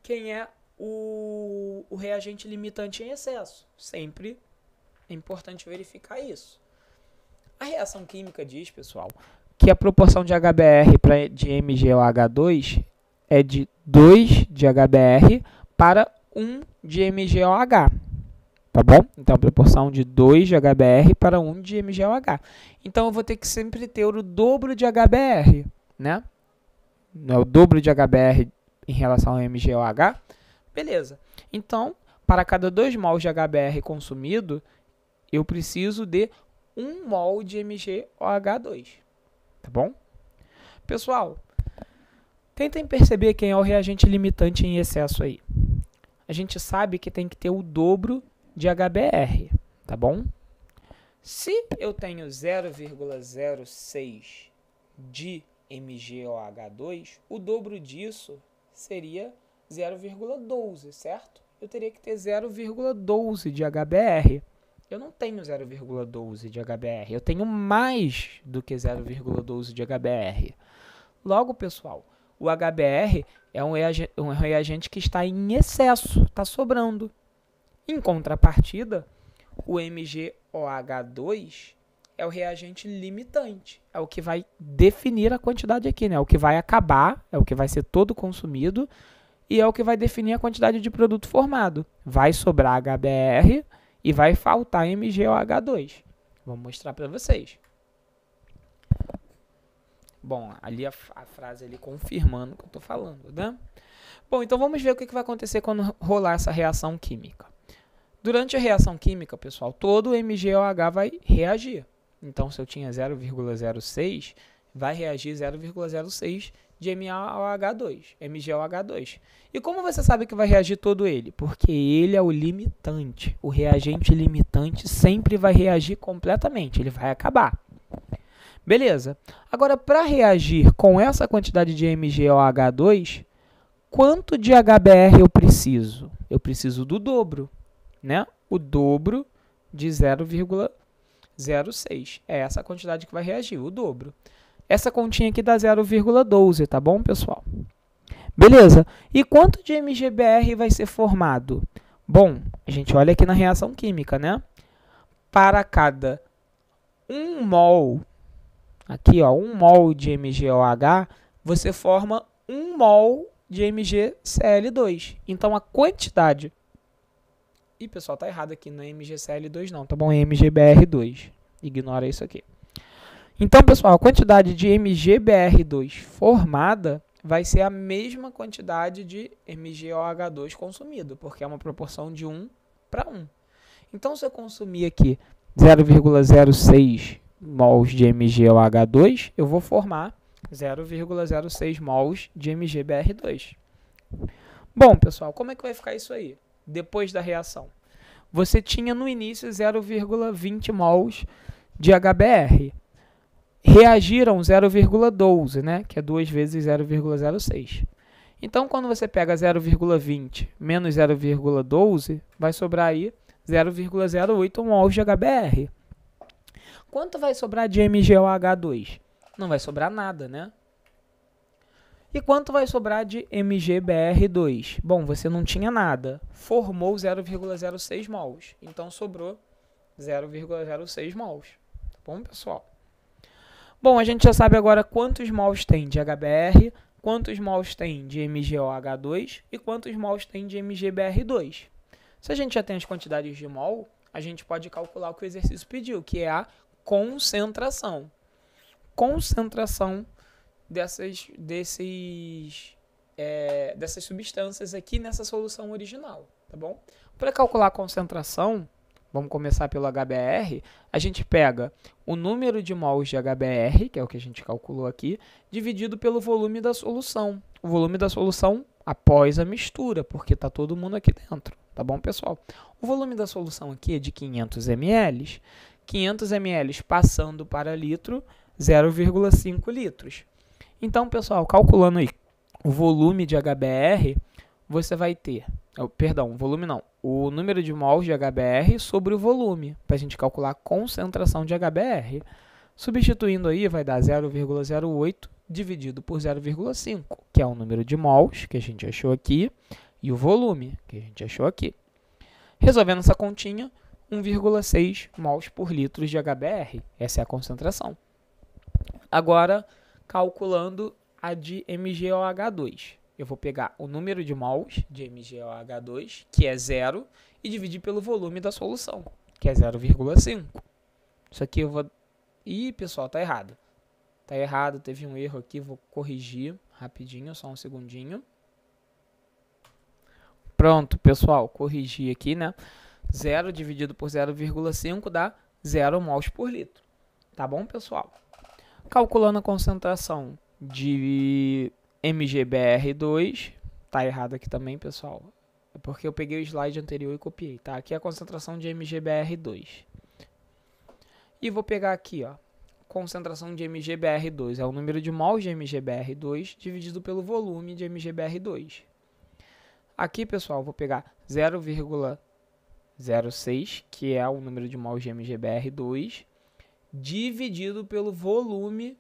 quem é o reagente limitante em excesso. Sempre é importante verificar isso. A reação química diz, pessoal, que a proporção de HBr de MgOH2 é de 2 de HBr para 1 de MgOH. Tá bom? Então, a proporção de 2 de HBr para 1 de MgOH. Então, eu vou ter que sempre ter o dobro de HBr, né? O dobro de HBr em relação ao MgOH. Beleza. Então, para cada 2 mols de HBr consumido, eu preciso de 1 mol de MgOH2. Tá bom? Pessoal, tentem perceber quem é o reagente limitante em excesso aí. A gente sabe que tem que ter o dobro de HBr, tá bom? Se eu tenho 0,06 de MgOH2, o dobro disso seria 0,12, certo? Eu teria que ter 0,12 de HBr. Eu não tenho 0,12 de HBr, eu tenho mais do que 0,12 de HBr. Logo, pessoal, o HBr é um reagente que está em excesso, está sobrando. Em contrapartida, o MgOH2 é o reagente limitante, é o que vai definir a quantidade aqui, né? É o que vai acabar, é o que vai ser todo consumido e é o que vai definir a quantidade de produto formado. Vai sobrar HBr e vai faltar MgOH2. Vou mostrar para vocês. Bom, ali a frase ali confirmando o que eu estou falando, né? Bom, então vamos ver o que vai acontecer quando rolar essa reação química. Durante a reação química, pessoal, todo o MgOH vai reagir. Então, se eu tinha 0,06, vai reagir 0,06 de MgOH2. E como você sabe que vai reagir todo ele? Porque ele é o limitante. O reagente limitante sempre vai reagir completamente, ele vai acabar. Beleza. Agora, para reagir com essa quantidade de MgOH2, quanto de HBr eu preciso? Eu preciso do dobro, né? O dobro de 0,06. É essa a quantidade que vai reagir, o dobro. Essa continha aqui dá 0,12, tá bom, pessoal? Beleza. E quanto de MgBr vai ser formado? Bom, a gente olha aqui na reação química, né? Para cada 1 mol, aqui ó, 1 mol de MgOH, você forma 1 mol de MgCl2. Então, a quantidade... Ih, pessoal, tá errado aqui, não é MgCl2 não, tá bom? É MgBr2. Ignora isso aqui. Então, pessoal, a quantidade de MgBr2 formada vai ser a mesma quantidade de MgOH2 consumido, porque é uma proporção de 1 para 1. Então, se eu consumir aqui 0,06 mols de MgOH2, eu vou formar 0,06 mols de MgBr2. Bom, pessoal, como é que vai ficar isso aí? Depois da reação. Você tinha no início 0,20 mols de HBr. Reagiram 0,12, né? Que é 2 vezes 0,06. Então, quando você pega 0,20 menos 0,12, vai sobrar aí 0,08 mols de HBr. Quanto vai sobrar de MgOH2? Não vai sobrar nada, né? E quanto vai sobrar de MgBr2? Bom, você não tinha nada. Formou 0,06 mols. Então, sobrou 0,06 mols. Tá bom, pessoal? Bom, a gente já sabe agora quantos mols tem de HBr, quantos mols tem de MgOH2 e quantos mols tem de MgBr2. Se a gente já tem as quantidades de mol, a gente pode calcular o que o exercício pediu, que é a concentração. Concentração dessas substâncias aqui nessa solução original, tá bom? Para calcular a concentração, vamos começar pelo HBr, a gente pega o número de mols de HBr, que é o que a gente calculou aqui, dividido pelo volume da solução. O volume da solução após a mistura, porque está todo mundo aqui dentro, tá bom, pessoal? O volume da solução aqui é de 500 ml, 500 ml passando para litro, 0,5 litros. Então, pessoal, calculando aí o volume de HBr, você vai ter, perdão, volume não, o número de mols de HBr sobre o volume, para a gente calcular a concentração de HBr. Substituindo aí, vai dar 0,08 dividido por 0,5, que é o número de mols que a gente achou aqui, e o volume que a gente achou aqui. Resolvendo essa continha, 1,6 mols por litro de HBr. Essa é a concentração. Agora, calculando a de MgOH2. Eu vou pegar o número de mols de MgOH2, que é 0, e dividir pelo volume da solução, que é 0,5. Isso aqui eu vou... Ih, pessoal, tá errado. Tá errado, teve um erro aqui, vou corrigir rapidinho, só um segundinho. Pronto, pessoal, corrigi aqui, né? 0 dividido por 0,5 dá 0 mols por litro. Tá bom, pessoal? Calculando a concentração de MgBr2, tá errado aqui também, pessoal. É porque eu peguei o slide anterior e copiei, tá? Aqui é a concentração de MgBr2. E vou pegar aqui, ó, concentração de MgBr2, é o número de mols de MgBr2 dividido pelo volume de MgBr2. Aqui, pessoal, vou pegar 0,06, que é o número de mols de MgBr2, dividido pelo volume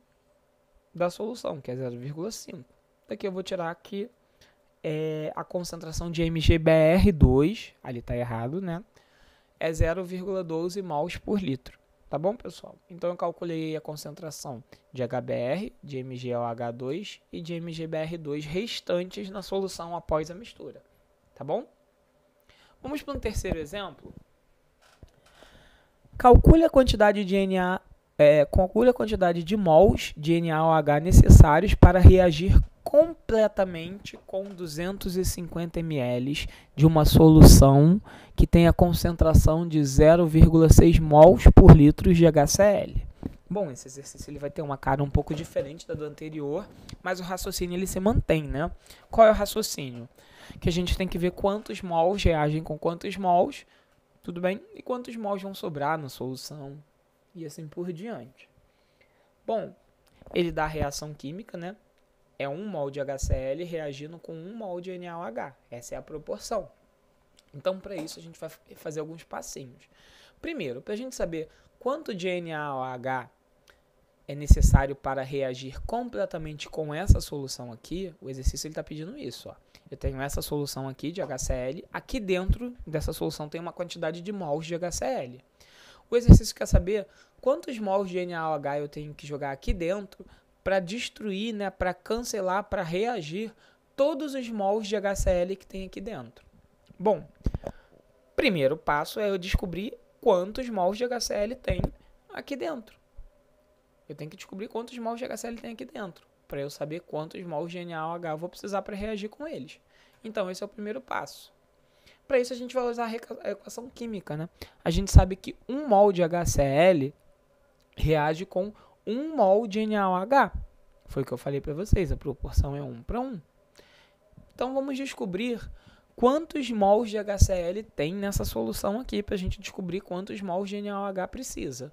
da solução, que é 0,5. Daqui eu vou tirar aqui a concentração de MgBr2, ali está errado, né? É 0,12 mols por litro. Tá bom, pessoal? Então eu calculei a concentração de HBr, de MgOH2 e de MgBr2 restantes na solução após a mistura. Tá bom? Vamos para um terceiro exemplo. Calcule a quantidade de mols de NaOH necessários para reagir completamente com 250 ml de uma solução que tem a concentração de 0,6 mols por litro de HCl. Bom, esse exercício ele vai ter uma cara um pouco diferente da do anterior, mas o raciocínio ele se mantém, né? Qual é o raciocínio? Que a gente tem que ver quantos mols reagem com quantos mols, tudo bem? E quantos mols vão sobrar na solução e assim por diante. Bom, ele dá a reação química, né? É 1 mol de HCl reagindo com 1 mol de NaOH. Essa é a proporção. Então, para isso, a gente vai fazer alguns passinhos. Primeiro, para a gente saber quanto de NaOH é necessário para reagir completamente com essa solução aqui, o exercício está pedindo isso. Ó. Eu tenho essa solução aqui de HCl. Aqui dentro dessa solução tem uma quantidade de mols de HCl. O exercício quer saber quantos mols de NaOH eu tenho que jogar aqui dentro para destruir, né, para cancelar, para reagir todos os mols de HCl que tem aqui dentro. Bom, primeiro passo é eu descobrir quantos mols de HCl tem aqui dentro. Eu tenho que descobrir quantos mols de HCl tem aqui dentro, para eu saber quantos mols de NaOH eu vou precisar para reagir com eles. Então, esse é o primeiro passo. Para isso, a gente vai usar a equação química, né? A gente sabe que 1 mol de HCl reage com 1 mol de NaOH. Foi o que eu falei para vocês, a proporção é 1 para 1. Então, vamos descobrir quantos mols de HCl tem nessa solução aqui, para a gente descobrir quantos mols de NaOH precisa.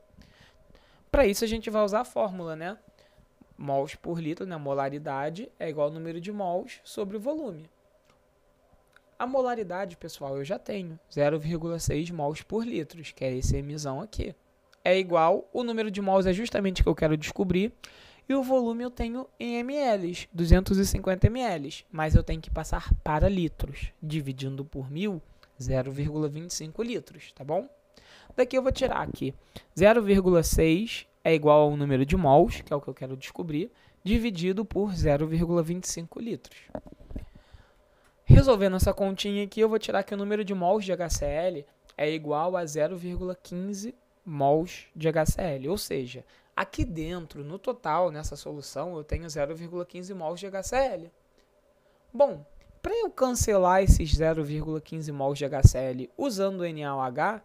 Para isso, a gente vai usar a fórmula, né? Mols por litro, né? Molaridade é igual ao número de mols sobre o volume. A molaridade, pessoal, eu já tenho 0,6 mols por litro, que é esse emissão aqui. É igual, o número de mols é justamente o que eu quero descobrir, e o volume eu tenho em ml, 250 ml, mas eu tenho que passar para litros, dividindo por 1000, 0,25 litros, tá bom? Daqui eu vou tirar aqui 0,6 é igual ao número de mols, que é o que eu quero descobrir, dividido por 0,25 litros. Resolvendo essa continha aqui, eu vou tirar que o número de mols de HCl é igual a 0,15 mols de HCl. Ou seja, aqui dentro, no total, nessa solução, eu tenho 0,15 mols de HCl. Bom, para eu cancelar esses 0,15 mols de HCl usando o NaOH,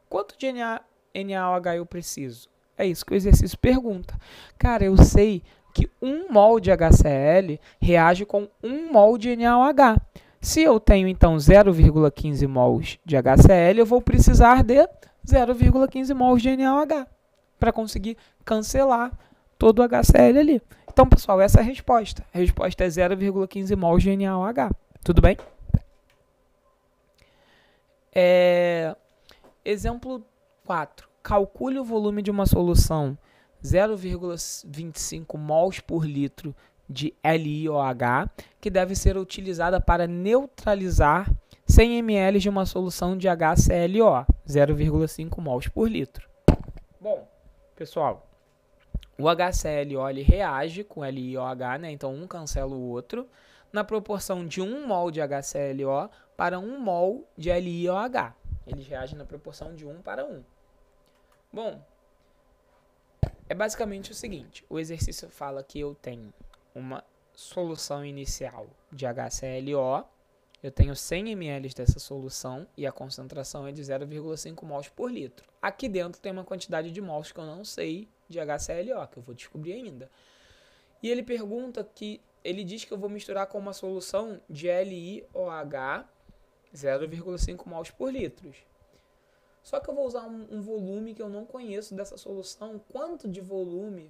quanto de NaOH eu preciso? É isso que o exercício pergunta. Cara, eu sei que 1 mol de HCl reage com 1 mol de NaOH. Se eu tenho, então, 0,15 mols de HCl, eu vou precisar de 0,15 mols de NaOH para conseguir cancelar todo o HCl ali. Então, pessoal, essa é a resposta. A resposta é 0,15 mols de NaOH. Tudo bem? Exemplo 4. Calcule o volume de uma solução 0,25 mols por litro de LiOH, que deve ser utilizada para neutralizar 100 ml de uma solução de HClO, 0,5 mols por litro. Bom, pessoal, o HClO ele reage com LiOH, né? Então um cancela o outro, na proporção de 1 mol de HClO para 1 mol de LiOH. Eles reagem na proporção de 1 para 1. Bom, é basicamente o seguinte, o exercício fala que eu tenho uma solução inicial de HClO, eu tenho 100 ml dessa solução e a concentração é de 0,5 mols por litro. Aqui dentro tem uma quantidade de mols que eu não sei de HClO, que eu vou descobrir ainda. E ele pergunta que, ele diz que eu vou misturar com uma solução de LiOH, 0,5 mols por litro. Só que eu vou usar um volume que eu não conheço dessa solução. Quanto de volume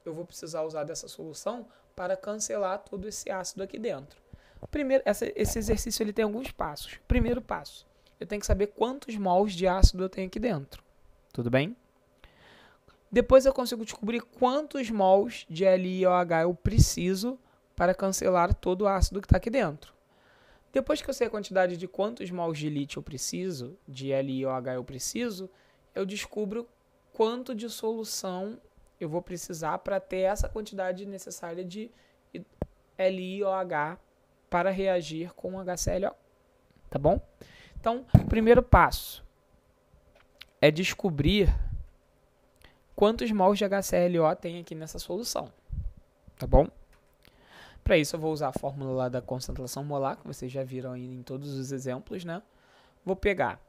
eu vou precisar usar dessa solução para cancelar todo esse ácido aqui dentro? Primeiro, esse exercício ele tem alguns passos. Primeiro passo, eu tenho que saber quantos mols de ácido eu tenho aqui dentro. Tudo bem? Depois eu consigo descobrir quantos mols de LiOH eu preciso para cancelar todo o ácido que está aqui dentro. Depois que eu sei a quantidade de quantos mols de lítio eu preciso, de LiOH eu preciso, eu descubro quanto de solução eu vou precisar para ter essa quantidade necessária de LiOH para reagir com HClO, tá bom? Então, primeiro passo é descobrir quantos mols de HClO tem aqui nessa solução, tá bom? Para isso eu vou usar a fórmula lá da concentração molar, que vocês já viram aí em todos os exemplos, né? Vou pegar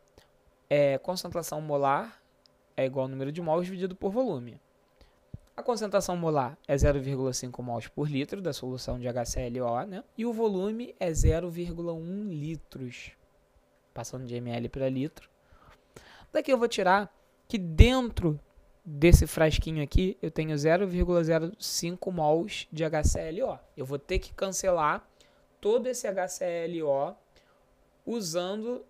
concentração molar é igual ao número de mols dividido por volume. A concentração molar é 0,5 mols por litro da solução de HClO, né? E o volume é 0,1 litros, passando de ml para litro. Daqui eu vou tirar que dentro desse frasquinho aqui eu tenho 0,05 mols de HClO. Eu vou ter que cancelar todo esse HClO usando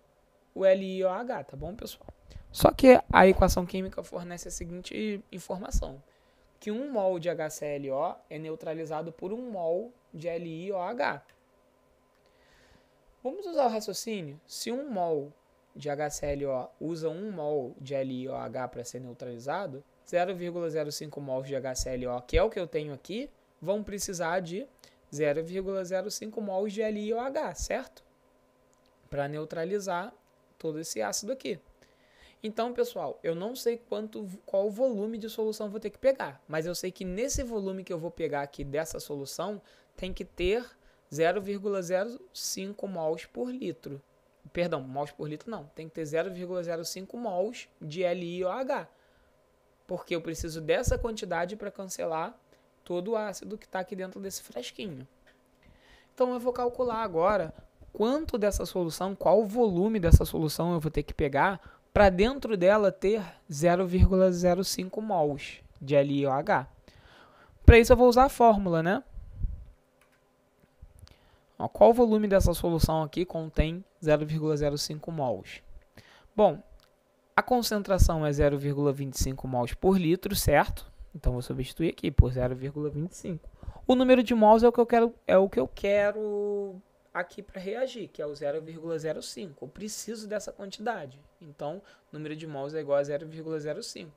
o LiOH, tá bom, pessoal? Só que a equação química fornece a seguinte informação, que 1 mol de HClO é neutralizado por 1 mol de LiOH. Vamos usar o raciocínio. Se 1 mol de HClO usa 1 mol de LiOH para ser neutralizado, 0,05 mols de HClO, que é o que eu tenho aqui, vão precisar de 0,05 mols de LiOH, certo? Para neutralizar todo esse ácido aqui. Então, pessoal, eu não sei qual volume de solução eu vou ter que pegar, mas eu sei que nesse volume que eu vou pegar aqui dessa solução, tem que ter 0,05 mols por litro. Perdão, mols por litro não, tem que ter 0,05 mols de LiOH, porque eu preciso dessa quantidade para cancelar todo o ácido que está aqui dentro desse frasquinho. Então, eu vou calcular agora quanto dessa solução, qual o volume dessa solução eu vou ter que pegar para dentro dela ter 0,05 mols de LiOH. Para isso eu vou usar a fórmula, né? Ó, qual o volume dessa solução aqui contém 0,05 mols? Bom, a concentração é 0,25 mols por litro, certo? Então vou substituir aqui por 0,25. O número de mols é o que eu quero aqui para reagir, que é o 0,05. Eu preciso dessa quantidade. Então, o número de mols é igual a 0,05.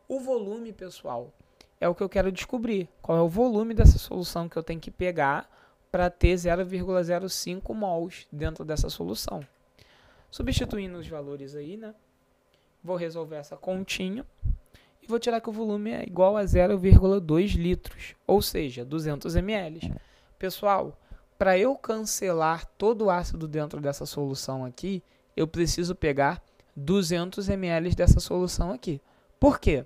O volume, pessoal, é o que eu quero descobrir. Qual é o volume dessa solução que eu tenho que pegar para ter 0,05 mols dentro dessa solução. Substituindo os valores aí, né? Vou resolver essa continha e vou tirar que o volume é igual a 0,2 litros, ou seja, 200 ml. Pessoal, para eu cancelar todo o ácido dentro dessa solução aqui, eu preciso pegar 200 ml dessa solução aqui. Por quê?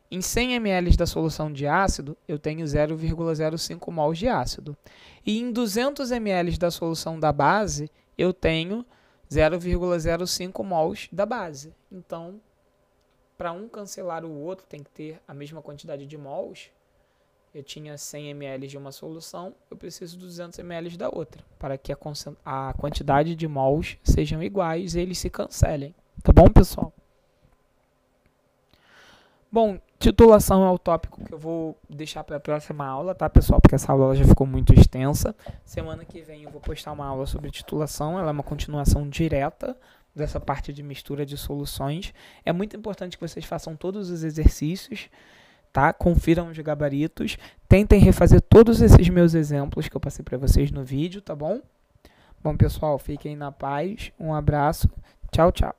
Em 100 ml da solução de ácido, eu tenho 0,05 mols de ácido. E em 200 ml da solução da base, eu tenho 0,05 mols da base. Então, para um cancelar o outro, tem que ter a mesma quantidade de mols. Eu tinha 100 ml de uma solução, eu preciso de 200 ml da outra, para que a quantidade de mols sejam iguais e eles se cancelem. Tá bom, pessoal? Bom, titulação é o tópico que eu vou deixar para a próxima aula, tá, pessoal? Porque essa aula já ficou muito extensa. Semana que vem eu vou postar uma aula sobre titulação, ela é uma continuação direta dessa parte de mistura de soluções. É muito importante que vocês façam todos os exercícios, tá? Confiram os gabaritos, tentem refazer todos esses meus exemplos que eu passei para vocês no vídeo, tá bom? Bom, pessoal, fiquem na paz, um abraço, tchau, tchau.